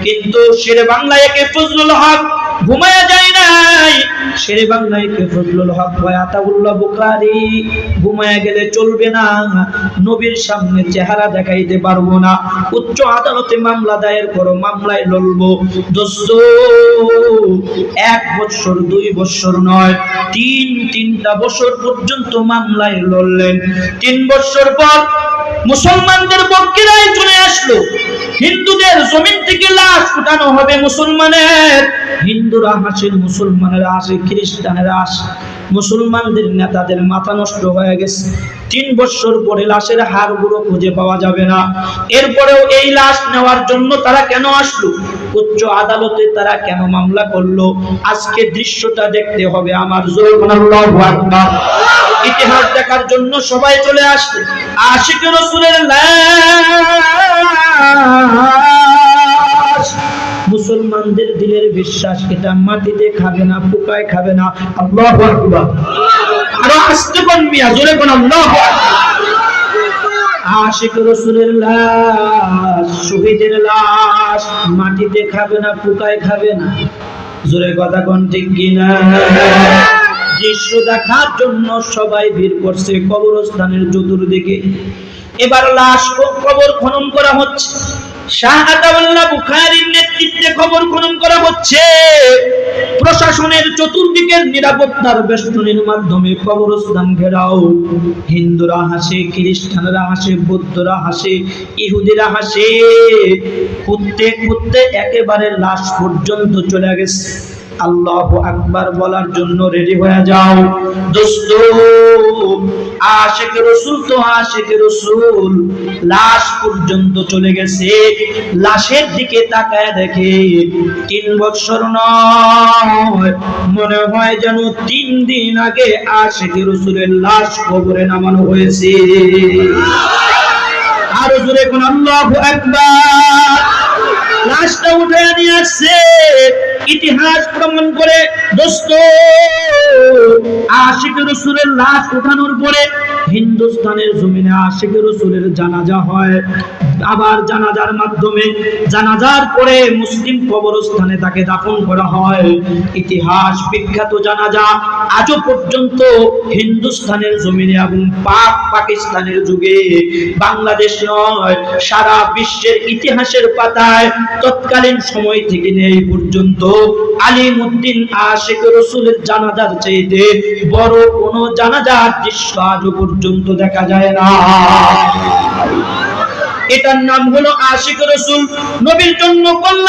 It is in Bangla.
কিন্তু শেরে বাংলায় একে ফজলুল হক ঘুমায়া যায় নাই। শেরে বাংলায় কে ফজলুল হক হয় আতাউল্লাহ বুখারী ঘুমায়া গেলে চলবে না, নবীর সামনে চেহারা দেখাইতে পারবো না, উচ্চ আদালতে মামলা দায়ের করো, মামলায় লড়বো। দোস্ত 1 বছর 2 বছর নয়, তিনটা বছর পর্যন্ত মামলায় লড়লেন। 3 বছর পর মুসলমানদের পক্ষে রায় চলে আসলো, হিন্দুদের জমিন থেকে লাশ উঠানো হবে মুসলমানের। হিন্দুরা হাসেন, মুসলমানেরা হাসে, খ্রিস্টানেরা হাসে। মুসলমানদের নেতাদের মাথা নষ্ট হয়ে গেছে। 3 বছর পরে লাশের হাড়গুলো খুঁজে পাওয়া যাবে না। এরপরেও এই লাশ নেওয়ার জন্য তারা কেন আসলো? উচ্চ আদালতে তারা কেন মামলা করলো? আজকে দৃশ্যটা দেখতে হবে আমার। জোরে আল্লাহু আকবার। ইতিহাস দেখার জন্য সবাই চলে আসছে। আশিক রাসূলের লাশ, মুসলমানদের দিলের বিশ্বাস এটা মাটিতে খাবে না, পোকায় খাবে না। আল্লাহু আকবার। আরো আস্তে কোন মিয়া, জোরে কোন আল্লাহু আকবার। আশিক রাসূলের লাশ, শহীদের লাশ মাটিতে খাবে না, পোকায় খাবে না। জোরে কথা কোন ঠিক কিনা? দৃশ্য দেখার জন্য সবাই ভিড় করছে কবরস্থানের চতুর্দিকে। এবার লাশ কবর খনন করা হচ্ছে। শাহ আতাউল্লাহ বুখারীর নেতৃত্বে কবর খনন করা হচ্ছে। প্রশাসনের চতুর্দিকের নিরাপত্তার বেষ্টনীর মাধ্যমে কবরস্থান ঘেরাও। হিন্দুরা হাসে, খ্রিস্টানরা হাসে, বৌদ্ধরা হাসে, ইহুদিরা হাসে। খুঁজতে খুঁজতে একেবারে লাশ পর্যন্ত চলে গেছে। আল্লাহু আকবার বলার জন্য রেডি হয়ে যাও দোস্ত। আশিক রাসূল তো আশিক রাসূল, লাশ পর্যন্ত চলে গেছে। লাশের দিকে তাকায় দেখে 3 বছর নয়, মনে হয় যেন 3 দিন আগে আশিক রাসূলের লাশ কবরে নামানো হয়েছে। আরো জোরে কোন আল্লাহু আকবার। লাশটা উঠে নিয়ে আসছে। ইতিহাস প্রমাণ করে দোস্ত, আশিক রাসূলের লাশ উঠানোর পরে হিন্দুস্তানের জমিনে আশিক রাসূলের জানাজা হয়। আবার জানাজার মাধ্যমে, জানাজার পরে মুসলিম কবরস্থানে তাকে দাফন করা হয়। ইতিহাস বিখ্যাত জানাজা আজও পর্যন্ত হিন্দুস্তানের জমিনে এবং পাকিস্তানের যুগে, বাংলাদেশ নয় সারা বিশ্বের ইতিহাসের পাতায় তৎকালীন সময় থেকে এই পর্যন্ত আলিমউদ্দিন আশিক রাসূলের জানাজার চাইতে বড় কোনো জানাজার দৃশ্য আজও পর্যন্ত দেখা যায় না। এটার নাম হলো আশিক রাসূল, নবীর জন্য কল্যাণ।